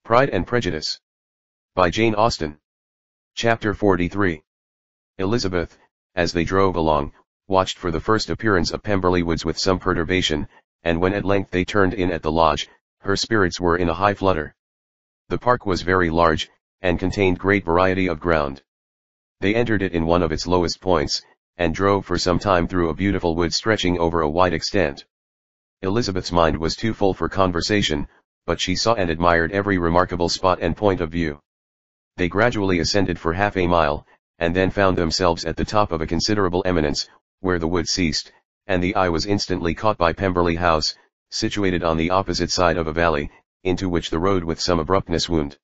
Pride and Prejudice. By Jane Austen. Chapter 43. Elizabeth, as they drove along, watched for the first appearance of Pemberley Woods with some perturbation, and when at length they turned in at the lodge, her spirits were in a high flutter. The park was very large, and contained great variety of ground. They entered it in one of its lowest points, and drove for some time through a beautiful wood stretching over a wide extent. Elizabeth's mind was too full for conversation, but she saw and admired every remarkable spot and point of view. They gradually ascended for half a mile, and then found themselves at the top of a considerable eminence, where the wood ceased, and the eye was instantly caught by Pemberley House, situated on the opposite side of a valley, into which the road with some abruptness wound.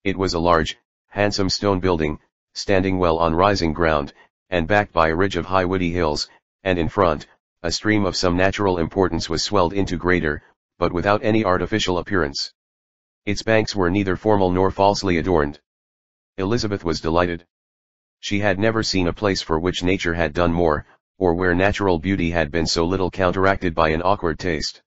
It was a large, handsome stone building, standing well on rising ground, and backed by a ridge of high woody hills, and in front, a stream of some natural importance was swelled into greater, but without any artificial appearance. Its banks were neither formal nor falsely adorned. Elizabeth was delighted. She had never seen a place for which nature had done more, or where natural beauty had been so little counteracted by an awkward taste.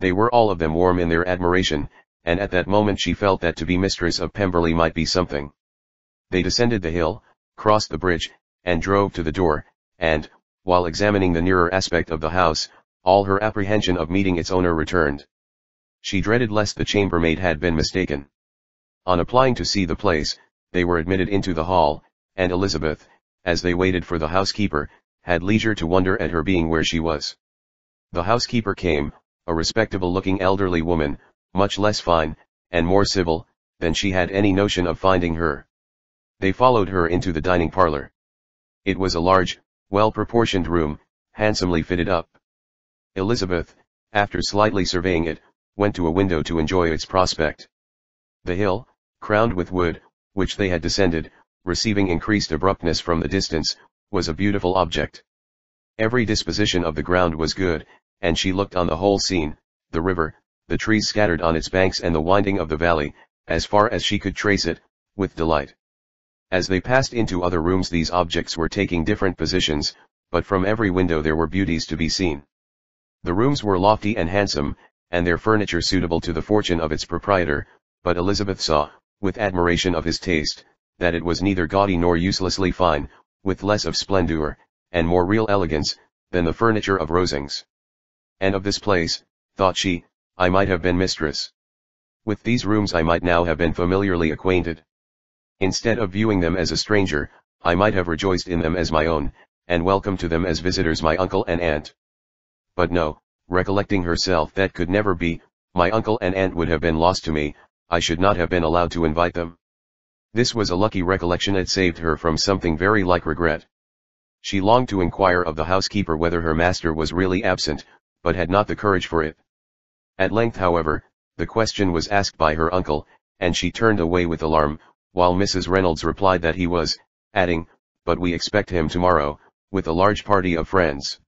They were all of them warm in their admiration, and at that moment she felt that to be mistress of Pemberley might be something. They descended the hill, crossed the bridge, and drove to the door, and, while examining the nearer aspect of the house, all her apprehension of meeting its owner returned. She dreaded lest the chambermaid had been mistaken. On applying to see the place, they were admitted into the hall, and Elizabeth, as they waited for the housekeeper, had leisure to wonder at her being where she was. The housekeeper came, a respectable-looking elderly woman, much less fine, and more civil, than she had any notion of finding her. They followed her into the dining parlour. It was a large, well-proportioned room, handsomely fitted up. Elizabeth, after slightly surveying it, went to a window to enjoy its prospect. The hill, crowned with wood, which they had descended, receiving increased abruptness from the distance, was a beautiful object. Every disposition of the ground was good, and she looked on the whole scene, the river, the trees scattered on its banks and the winding of the valley, as far as she could trace it, with delight. As they passed into other rooms these objects were taking different positions, but from every window there were beauties to be seen. The rooms were lofty and handsome, and their furniture suitable to the fortune of its proprietor, but Elizabeth saw, with admiration of his taste, that it was neither gaudy nor uselessly fine, with less of splendour, and more real elegance, than the furniture of Rosings. And of this place, thought she, I might have been mistress. With these rooms I might now have been familiarly acquainted. Instead of viewing them as a stranger, I might have rejoiced in them as my own, and welcomed to them as visitors my uncle and aunt. But no, recollecting herself that could never be, my uncle and aunt would have been lost to me, I should not have been allowed to invite them. This was a lucky recollection, it saved her from something very like regret. She longed to inquire of the housekeeper whether her master was really absent, but had not the courage for it. At length, however, the question was asked by her uncle, and she turned away with alarm, while Mrs. Reynolds replied that he was, adding, but we expect him tomorrow, with a large party of friends.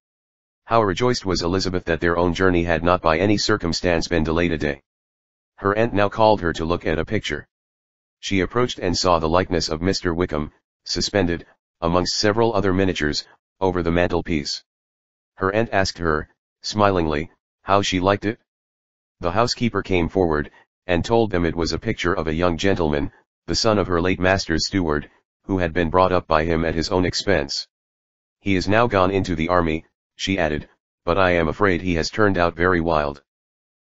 How rejoiced was Elizabeth that their own journey had not by any circumstance been delayed a day. Her aunt now called her to look at a picture. She approached and saw the likeness of Mr. Wickham, suspended, amongst several other miniatures, over the mantelpiece. Her aunt asked her, smilingly, how she liked it. The housekeeper came forward, and told them it was a picture of a young gentleman, the son of her late master's steward, who had been brought up by him at his own expense. He is now gone into the army, she added, but I am afraid he has turned out very wild.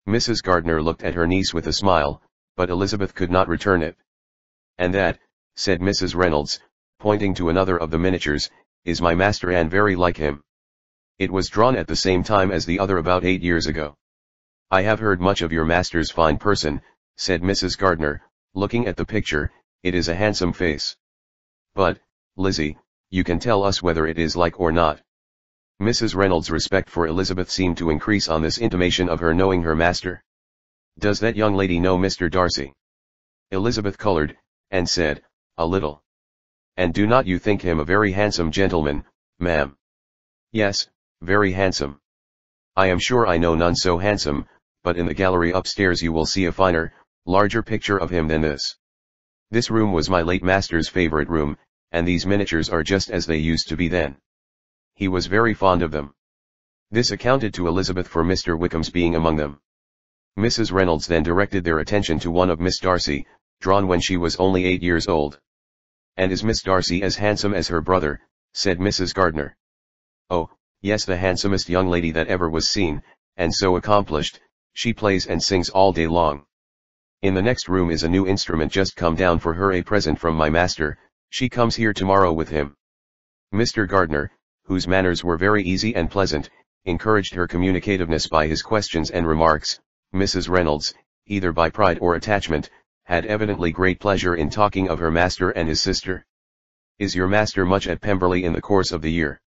Mrs. Gardiner looked at her niece with a smile, but Elizabeth could not return it. And that, said Mrs. Reynolds, pointing to another of the miniatures, is my master and very like him. It was drawn at the same time as the other about 8 years ago. I have heard much of your master's fine person, said Mrs. Gardiner, looking at the picture, it is a handsome face. But, Lizzie, you can tell us whether it is like or not. Mrs. Reynolds' respect for Elizabeth seemed to increase on this intimation of her knowing her master. Does that young lady know Mr. Darcy? Elizabeth coloured, and said, a little. And do not you think him a very handsome gentleman, ma'am? Yes, very handsome. I am sure I know none so handsome, but in the gallery upstairs you will see a finer, larger picture of him than this. This room was my late master's favourite room, and these miniatures are just as they used to be then. He was very fond of them. This accounted to Elizabeth for Mr. Wickham's being among them. Mrs. Reynolds then directed their attention to one of Miss Darcy, drawn when she was only 8 years old. "And is Miss Darcy as handsome as her brother?" said Mrs. Gardiner. "Oh, yes, the handsomest young lady that ever was seen, and so accomplished. She plays and sings all day long. In the next room is a new instrument just come down for her, a present from my master. She comes here tomorrow with him." Mr. Gardiner, whose manners were very easy and pleasant, encouraged her communicativeness by his questions and remarks. Mrs. Reynolds, either by pride or attachment, had evidently great pleasure in talking of her master and his sister. "Is your master much at Pemberley in the course of the year?"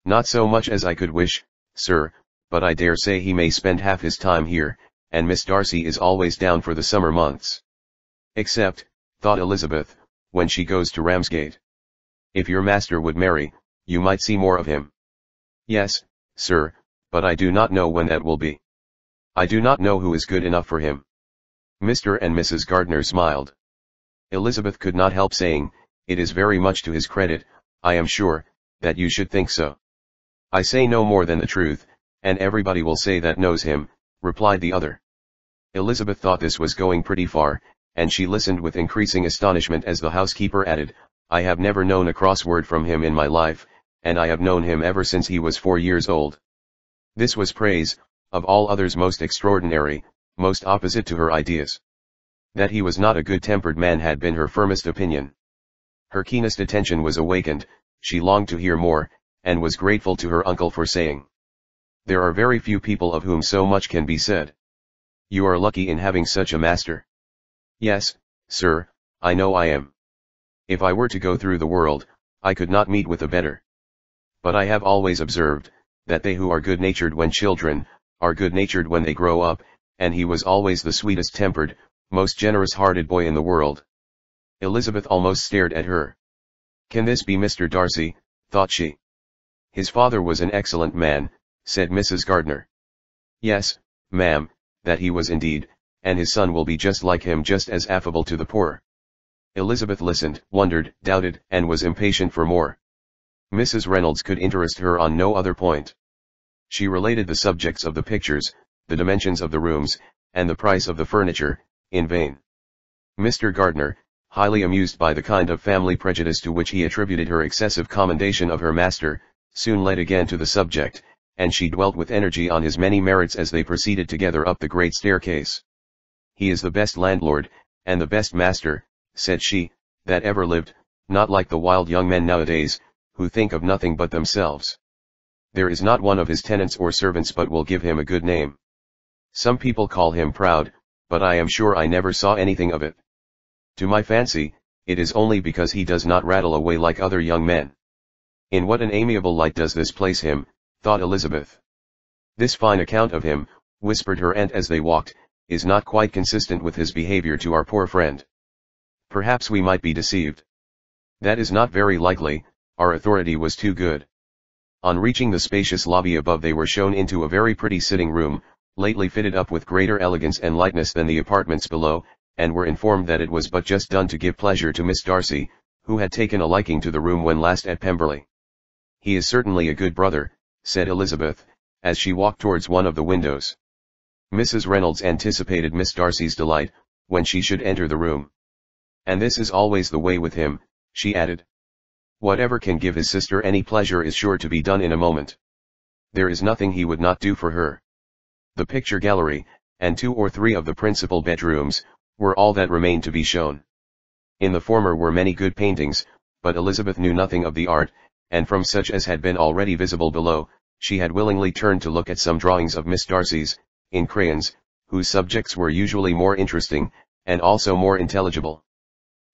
"Not so much as I could wish, sir, but I dare say he may spend half his time here, and Miss Darcy is always down for the summer months. Except," thought Elizabeth, "when she goes to Ramsgate. If your master would marry, you might see more of him." "Yes, sir, but I do not know when that will be. I do not know who is good enough for him." Mr. and Mrs. Gardiner smiled. Elizabeth could not help saying, "It is very much to his credit, I am sure, that you should think so." "I say no more than the truth, and everybody will say that knows him," replied the other. Elizabeth thought this was going pretty far, and she listened with increasing astonishment as the housekeeper added, "I have never known a cross word from him in my life, and I have known him ever since he was 4 years old." This was praise, of all others most extraordinary, most opposite to her ideas. That he was not a good-tempered man had been her firmest opinion. Her keenest attention was awakened, she longed to hear more, and was grateful to her uncle for saying, "There are very few people of whom so much can be said. You are lucky in having such a master." "Yes, sir, I know I am. If I were to go through the world, I could not meet with a better. But I have always observed, that they who are good-natured when children, are good-natured when they grow up, and he was always the sweetest-tempered, most generous-hearted boy in the world." Elizabeth almost stared at her. "Can this be Mr. Darcy?" thought she. "His father was an excellent man," said Mrs. Gardiner. "Yes, ma'am, that he was indeed, and his son will be just like him, just as affable to the poor." Elizabeth listened, wondered, doubted, and was impatient for more. Mrs. Reynolds could interest her on no other point. She related the subjects of the pictures, the dimensions of the rooms, and the price of the furniture, in vain. Mr. Gardiner, highly amused by the kind of family prejudice to which he attributed her excessive commendation of her master, soon led again to the subject, and she dwelt with energy on his many merits as they proceeded together up the great staircase. "He is the best landlord, and the best master," said she, "that ever lived, not like the wild young men nowadays, who think of nothing but themselves. There is not one of his tenants or servants but will give him a good name. Some people call him proud, but I am sure I never saw anything of it. To my fancy, it is only because he does not rattle away like other young men." "In what an amiable light does this place him," thought Elizabeth. "This fine account of him," whispered her aunt as they walked, "is not quite consistent with his behavior to our poor friend. Perhaps we might be deceived. That is not very likely, our authority was too good." On reaching the spacious lobby above, they were shown into a very pretty sitting room, lately fitted up with greater elegance and lightness than the apartments below, and were informed that it was but just done to give pleasure to Miss Darcy, who had taken a liking to the room when last at Pemberley. "He is certainly a good brother," said Elizabeth, as she walked towards one of the windows. Mrs. Reynolds anticipated Miss Darcy's delight, when she should enter the room. "And this is always the way with him," she added. "Whatever can give his sister any pleasure is sure to be done in a moment. There is nothing he would not do for her." The picture gallery, and 2 or 3 of the principal bedrooms, were all that remained to be shown. In the former were many good paintings, but Elizabeth knew nothing of the art, and from such as had been already visible below, she had willingly turned to look at some drawings of Miss Darcy's, in crayons, whose subjects were usually more interesting, and also more intelligible.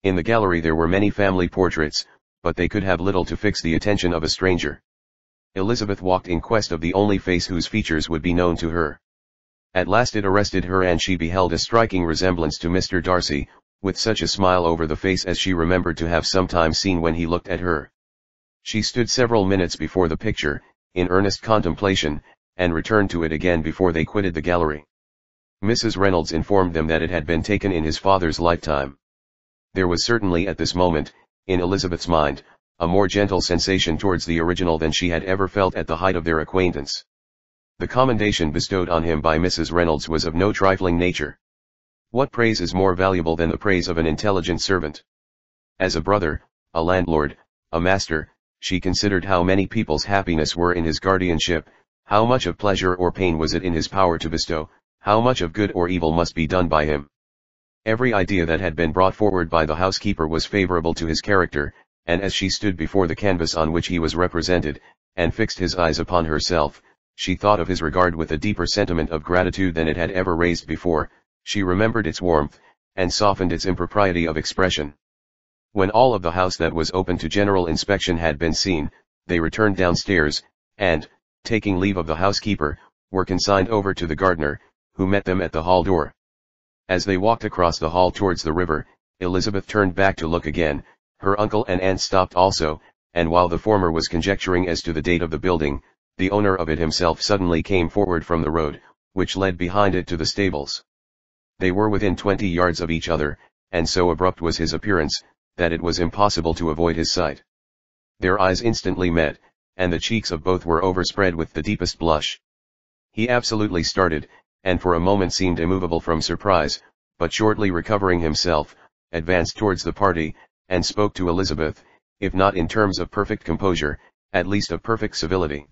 In the gallery there were many family portraits, but they could have little to fix the attention of a stranger. Elizabeth walked in quest of the only face whose features would be known to her. At last it arrested her, and she beheld a striking resemblance to Mr. Darcy, with such a smile over the face as she remembered to have sometimes seen when he looked at her. She stood several minutes before the picture, in earnest contemplation, and returned to it again before they quitted the gallery. Mrs. Reynolds informed them that it had been taken in his father's lifetime. There was certainly at this moment, in Elizabeth's mind, a more gentle sensation towards the original than she had ever felt at the height of their acquaintance. The commendation bestowed on him by Mrs. Reynolds was of no trifling nature. What praise is more valuable than the praise of an intelligent servant? As a brother, a landlord, a master, she considered how many people's happiness were in his guardianship, how much of pleasure or pain was it in his power to bestow, how much of good or evil must be done by him. Every idea that had been brought forward by the housekeeper was favorable to his character, and as she stood before the canvas on which he was represented, and fixed his eyes upon herself, she thought of his regard with a deeper sentiment of gratitude than it had ever raised before. She remembered its warmth, and softened its impropriety of expression. When all of the house that was open to general inspection had been seen, they returned downstairs, and, taking leave of the housekeeper, were consigned over to the gardener, who met them at the hall door. As they walked across the hall towards the river, Elizabeth turned back to look again. Her uncle and aunt stopped also, and while the former was conjecturing as to the date of the building, the owner of it himself suddenly came forward from the road, which led behind it to the stables. They were within 20 yards of each other, and so abrupt was his appearance, that it was impossible to avoid his sight. Their eyes instantly met, and the cheeks of both were overspread with the deepest blush. He absolutely started, and for a moment seemed immovable from surprise, but shortly recovering himself, advanced towards the party, and spoke to Elizabeth, if not in terms of perfect composure, at least of perfect civility.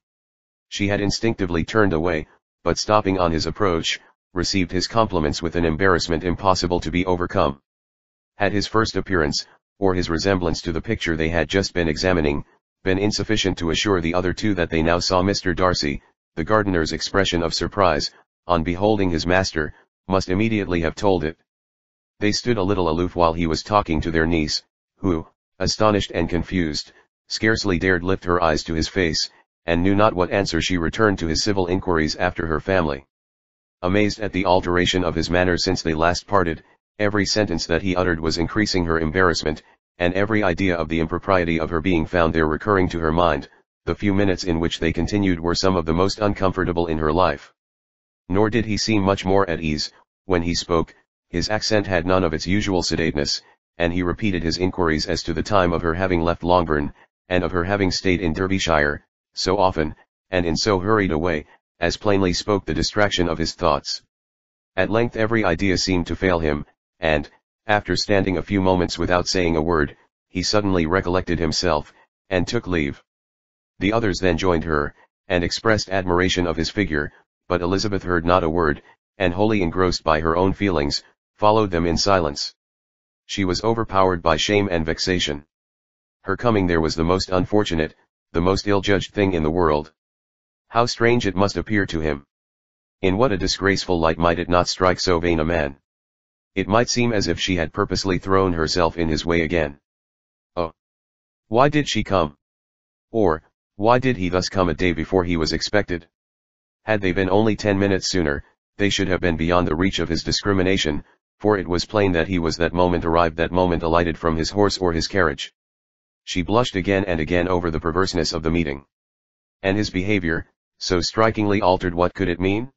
She had instinctively turned away, but stopping on his approach, received his compliments with an embarrassment impossible to be overcome. Had his first appearance, or his resemblance to the picture they had just been examining, been insufficient to assure the other two that they now saw Mr. Darcy, the gardener's expression of surprise, on beholding his master, must immediately have told it. They stood a little aloof while he was talking to their niece, who, astonished and confused, scarcely dared lift her eyes to his face, and knew not what answer she returned to his civil inquiries after her family. Amazed at the alteration of his manner since they last parted, every sentence that he uttered was increasing her embarrassment, and every idea of the impropriety of her being found there recurring to her mind. The few minutes in which they continued were some of the most uncomfortable in her life. Nor did he seem much more at ease. When he spoke, his accent had none of its usual sedateness, and he repeated his inquiries as to the time of her having left Longbourn, and of her having stayed in Derbyshire, so often, and in so hurried a way, as plainly spoke the distraction of his thoughts. At length every idea seemed to fail him, and, after standing a few moments without saying a word, he suddenly recollected himself, and took leave. The others then joined her, and expressed admiration of his figure, but Elizabeth heard not a word, and wholly engrossed by her own feelings, followed them in silence. She was overpowered by shame and vexation. Her coming there was the most unfortunate, the most ill-judged thing in the world. How strange it must appear to him! In what a disgraceful light might it not strike so vain a man! It might seem as if she had purposely thrown herself in his way again. Oh! Why did she come? Or, why did he thus come a day before he was expected? Had they been only 10 minutes sooner, they should have been beyond the reach of his discrimination, for it was plain that he was that moment arrived, that moment alighted from his horse or his carriage. She blushed again and again over the perverseness of the meeting. And his behavior, so strikingly altered, what could it mean?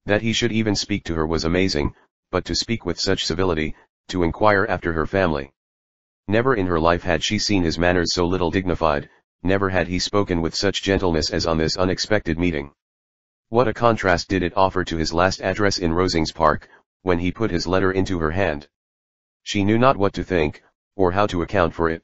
That he should even speak to her was amazing, but to speak with such civility, to inquire after her family. Never in her life had she seen his manners so little dignified, never had he spoken with such gentleness as on this unexpected meeting. What a contrast did it offer to his last address in Rosings Park, when he put his letter into her hand. She knew not what to think, or how to account for it.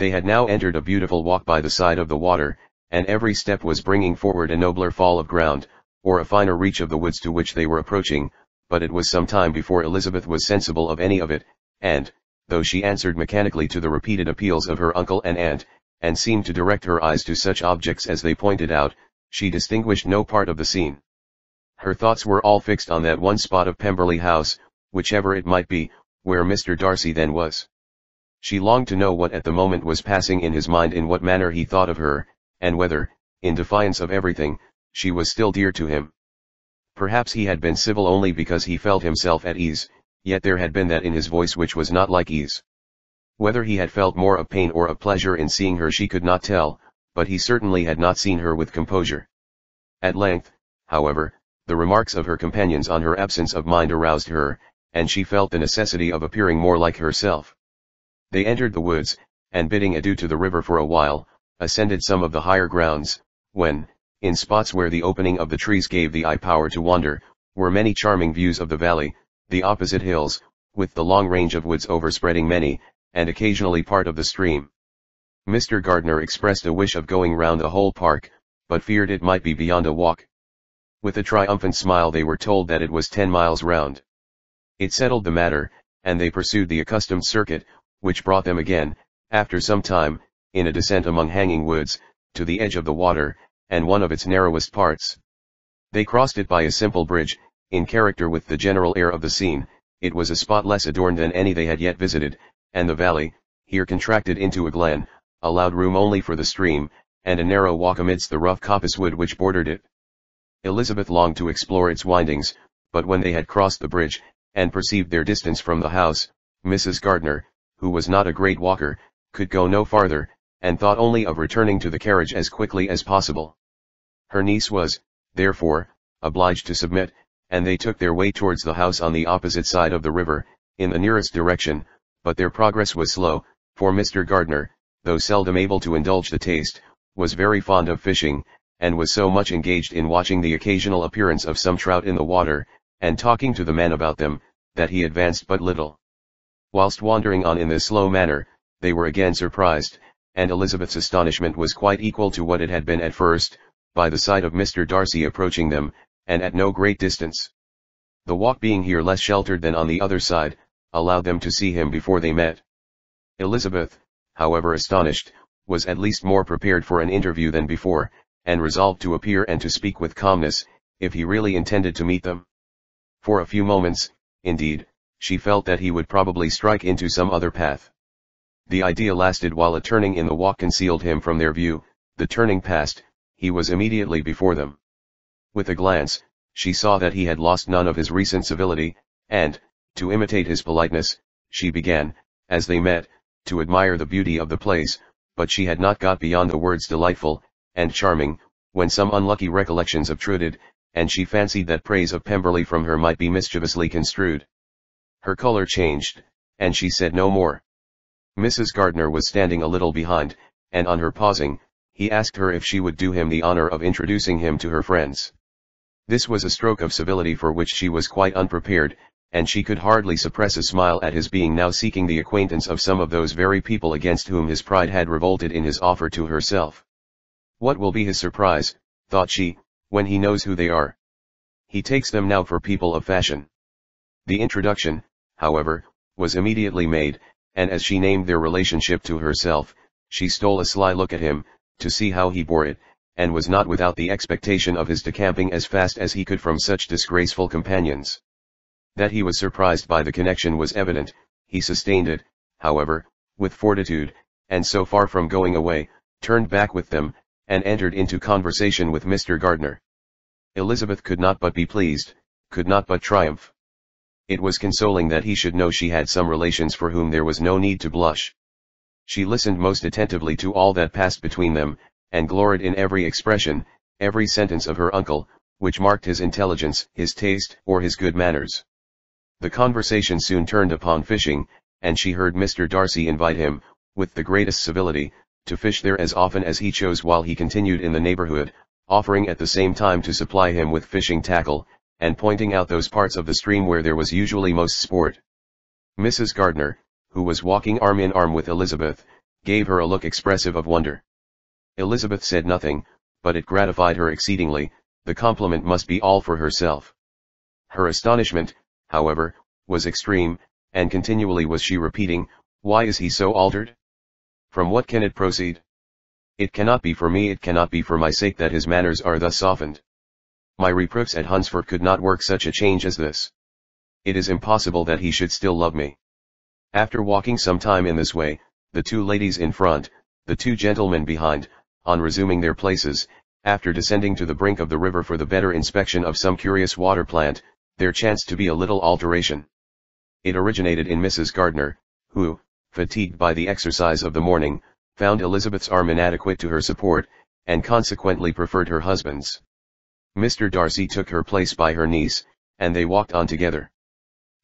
They had now entered a beautiful walk by the side of the water, and every step was bringing forward a nobler fall of ground, or a finer reach of the woods to which they were approaching, but it was some time before Elizabeth was sensible of any of it, and, though she answered mechanically to the repeated appeals of her uncle and aunt, and seemed to direct her eyes to such objects as they pointed out, she distinguished no part of the scene. Her thoughts were all fixed on that one spot of Pemberley House, whichever it might be, where Mr. Darcy then was. She longed to know what at the moment was passing in his mind, in what manner he thought of her, and whether, in defiance of everything, she was still dear to him. Perhaps he had been civil only because he felt himself at ease, yet there had been that in his voice which was not like ease. Whether he had felt more of pain or of pleasure in seeing her she could not tell, but he certainly had not seen her with composure. At length, however, the remarks of her companions on her absence of mind aroused her, and she felt the necessity of appearing more like herself. They entered the woods, and bidding adieu to the river for a while, ascended some of the higher grounds, when, In spots where the opening of the trees gave the eye power to wander, were many charming views of the valley, the opposite hills, with the long range of woods overspreading many, and occasionally part of the stream. Mr. Gardner expressed a wish of going round the whole park, but feared it might be beyond a walk. With a triumphant smile they were told that it was 10 miles round. It settled the matter, and they pursued the accustomed circuit, which brought them again, after some time, in a descent among hanging woods, to the edge of the water, and one of its narrowest parts. They crossed it by a simple bridge, in character with the general air of the scene. It was a spot less adorned than any they had yet visited, and the valley, here contracted into a glen, allowed room only for the stream, and a narrow walk amidst the rough coppicewood which bordered it. Elizabeth longed to explore its windings, but when they had crossed the bridge, and perceived their distance from the house, Mrs. Gardner, who was not a great walker, could go no farther, and thought only of returning to the carriage as quickly as possible. Her niece was, therefore, obliged to submit, and they took their way towards the house on the opposite side of the river, in the nearest direction, but their progress was slow, for Mr. Gardner, though seldom able to indulge the taste, was very fond of fishing, and was so much engaged in watching the occasional appearance of some trout in the water, and talking to the men about them, that he advanced but little. Whilst wandering on in this slow manner, they were again surprised, and Elizabeth's astonishment was quite equal to what it had been at first, by the sight of Mr. Darcy approaching them, and at no great distance. The walk being here less sheltered than on the other side, allowed them to see him before they met. Elizabeth, however astonished, was at least more prepared for an interview than before, and resolved to appear and to speak with calmness, if he really intended to meet them. For a few moments, indeed, she felt that he would probably strike into some other path. The idea lasted while a turning in the walk concealed him from their view. The turning past, he was immediately before them. With a glance, she saw that he had lost none of his recent civility, and, to imitate his politeness, she began, as they met, to admire the beauty of the place, but she had not got beyond the words delightful, and charming, when some unlucky recollections obtruded, and she fancied that praise of Pemberley from her might be mischievously construed. Her color changed, and she said no more. Mrs. Gardner was standing a little behind, and on her pausing, he asked her if she would do him the honor of introducing him to her friends. This was a stroke of civility for which she was quite unprepared, and she could hardly suppress a smile at his being now seeking the acquaintance of some of those very people against whom his pride had revolted in his offer to herself. What will be his surprise, thought she, when he knows who they are? He takes them now for people of fashion. The introduction, however, was immediately made, and as she named their relationship to herself, she stole a sly look at him, to see how he bore it, and was not without the expectation of his decamping as fast as he could from such disgraceful companions. That he was surprised by the connection was evident. He sustained it, however, with fortitude, and so far from going away, turned back with them, and entered into conversation with Mr. Gardner. Elizabeth could not but be pleased, could not but triumph. It was consoling that he should know she had some relations for whom there was no need to blush. She listened most attentively to all that passed between them, and gloried in every expression, every sentence of her uncle, which marked his intelligence, his taste, or his good manners. The conversation soon turned upon fishing, and she heard Mr. Darcy invite him, with the greatest civility, to fish there as often as he chose while he continued in the neighborhood, offering at the same time to supply him with fishing tackle, and pointing out those parts of the stream where there was usually most sport. Mrs. Gardner, who was walking arm in arm with Elizabeth, gave her a look expressive of wonder. Elizabeth said nothing, but it gratified her exceedingly. The compliment must be all for herself. Her astonishment, however, was extreme, and continually was she repeating, "Why is he so altered? From what can it proceed? It cannot be for me, it cannot be for my sake that his manners are thus softened. My reproofs at Hunsford could not work such a change as this. It is impossible that he should still love me." After walking some time in this way, the two ladies in front, the two gentlemen behind, on resuming their places, after descending to the brink of the river for the better inspection of some curious water plant, there chanced to be a little alteration. It originated in Mrs. Gardner, who, fatigued by the exercise of the morning, found Elizabeth's arm inadequate to her support, and consequently preferred her husband's. Mr. Darcy took her place by her niece, and they walked on together.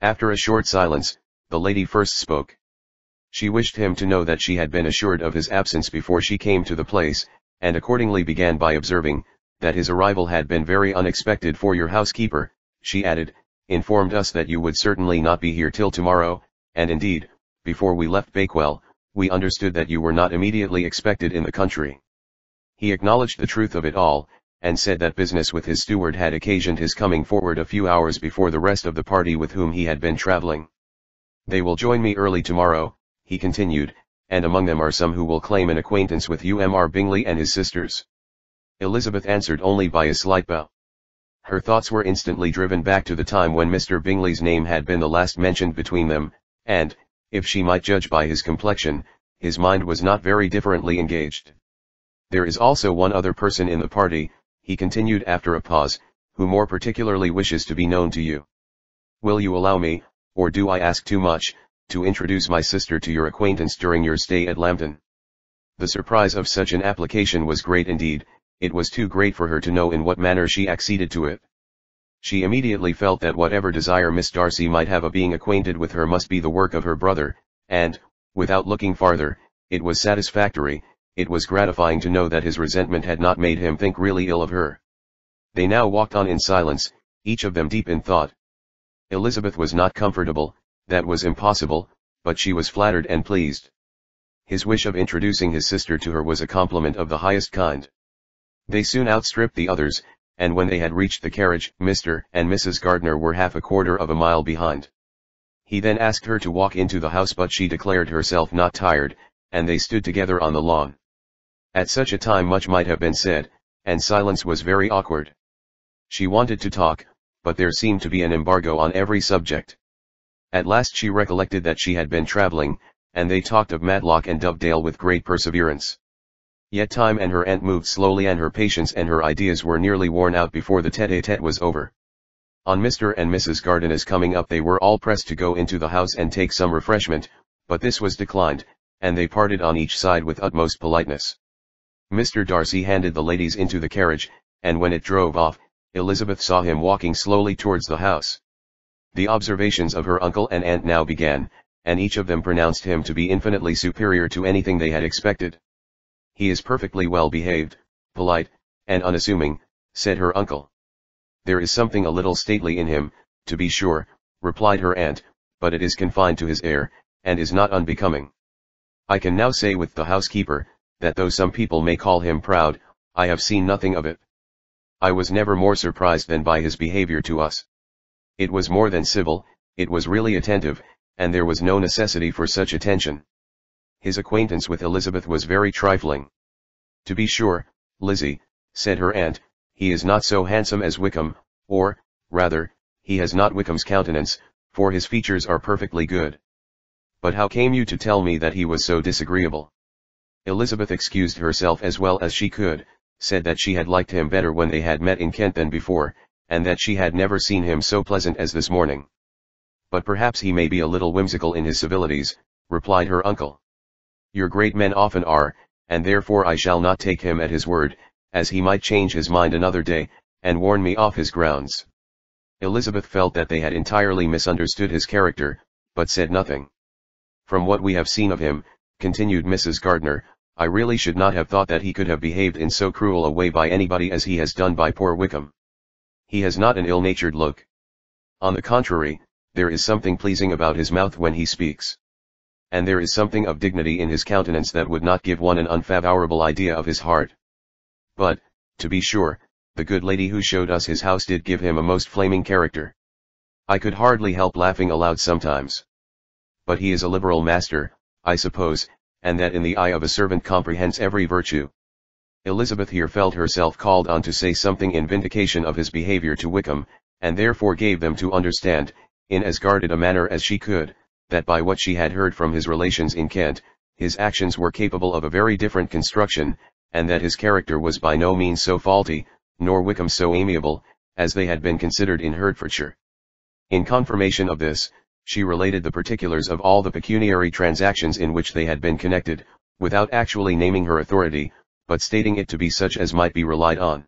After a short silence, the lady first spoke. She wished him to know that she had been assured of his absence before she came to the place, and accordingly began by observing, that his arrival had been very unexpected, for your housekeeper, she added, informed us that you would certainly not be here till tomorrow, and indeed, before we left Bakewell, we understood that you were not immediately expected in the country. He acknowledged the truth of it all, and said that business with his steward had occasioned his coming forward a few hours before the rest of the party with whom he had been traveling. They will join me early tomorrow, he continued, and among them are some who will claim an acquaintance with UMR Bingley and his sisters. Elizabeth answered only by a slight bow. Her thoughts were instantly driven back to the time when Mr. Bingley's name had been the last mentioned between them, and, if she might judge by his complexion, his mind was not very differently engaged. There is also one other person in the party, he continued after a pause, who more particularly wishes to be known to you. Will you allow me, or do I ask too much, to introduce my sister to your acquaintance during your stay at Lambton? The surprise of such an application was great indeed. It was too great for her to know in what manner she acceded to it. She immediately felt that whatever desire Miss Darcy might have of being acquainted with her must be the work of her brother, and, without looking farther, it was satisfactory, it was gratifying to know that his resentment had not made him think really ill of her. They now walked on in silence, each of them deep in thought. Elizabeth was not comfortable, that was impossible, but she was flattered and pleased. His wish of introducing his sister to her was a compliment of the highest kind. They soon outstripped the others, and when they had reached the carriage, Mr. and Mrs. Gardiner were half a quarter of a mile behind. He then asked her to walk into the house, but she declared herself not tired, and they stood together on the lawn. At such a time much might have been said, and silence was very awkward. She wanted to talk, but there seemed to be an embargo on every subject. At last she recollected that she had been travelling, and they talked of Matlock and Dovedale with great perseverance. Yet time and her aunt moved slowly, and her patience and her ideas were nearly worn out before the tete-a-tete was over. On Mr. and Mrs. Gardiner's coming up, they were all pressed to go into the house and take some refreshment, but this was declined, and they parted on each side with utmost politeness. Mr. Darcy handed the ladies into the carriage, and when it drove off, Elizabeth saw him walking slowly towards the house. The observations of her uncle and aunt now began, and each of them pronounced him to be infinitely superior to anything they had expected. He is perfectly well behaved, polite, and unassuming, said her uncle. There is something a little stately in him, to be sure, replied her aunt, but it is confined to his air, and is not unbecoming. I can now say with the housekeeper, that though some people may call him proud, I have seen nothing of it. I was never more surprised than by his behavior to us. It was more than civil, it was really attentive, and there was no necessity for such attention. His acquaintance with Elizabeth was very trifling. To be sure, Lizzie, said her aunt, he is not so handsome as Wickham, or, rather, he has not Wickham's countenance, for his features are perfectly good. But how came you to tell me that he was so disagreeable? Elizabeth excused herself as well as she could, said that she had liked him better when they had met in Kent than before, and that she had never seen him so pleasant as this morning. But perhaps he may be a little whimsical in his civilities, replied her uncle. Your great men often are, and therefore I shall not take him at his word, as he might change his mind another day, and warn me off his grounds. Elizabeth felt that they had entirely misunderstood his character, but said nothing. From what we have seen of him, continued Mrs. Gardiner, I really should not have thought that he could have behaved in so cruel a way by anybody as he has done by poor Wickham. He has not an ill-natured look. On the contrary, there is something pleasing about his mouth when he speaks. And there is something of dignity in his countenance that would not give one an unfavorable idea of his heart. But, to be sure, the good lady who showed us his house did give him a most flaming character. I could hardly help laughing aloud sometimes. But he is a liberal master, I suppose, and that in the eye of a servant comprehends every virtue. Elizabeth here felt herself called on to say something in vindication of his behavior to Wickham, and therefore gave them to understand, in as guarded a manner as she could, that by what she had heard from his relations in Kent, his actions were capable of a very different construction, and that his character was by no means so faulty, nor Wickham so amiable, as they had been considered in Hertfordshire. In confirmation of this, she related the particulars of all the pecuniary transactions in which they had been connected, without actually naming her authority, but stating it to be such as might be relied on.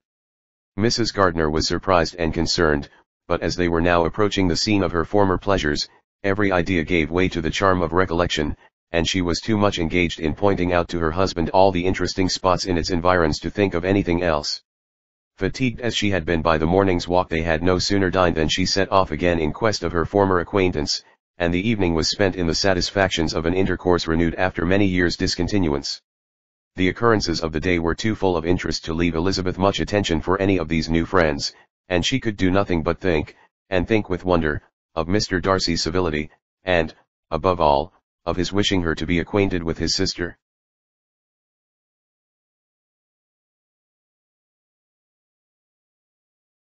Mrs. Gardiner was surprised and concerned, but as they were now approaching the scene of her former pleasures, every idea gave way to the charm of recollection, and she was too much engaged in pointing out to her husband all the interesting spots in its environs to think of anything else. Fatigued as she had been by the morning's walk, they had no sooner dined than she set off again in quest of her former acquaintance, and the evening was spent in the satisfactions of an intercourse renewed after many years' discontinuance. The occurrences of the day were too full of interest to leave Elizabeth much attention for any of these new friends, and she could do nothing but think, and think with wonder, of Mr. Darcy's civility, and, above all, of his wishing her to be acquainted with his sister.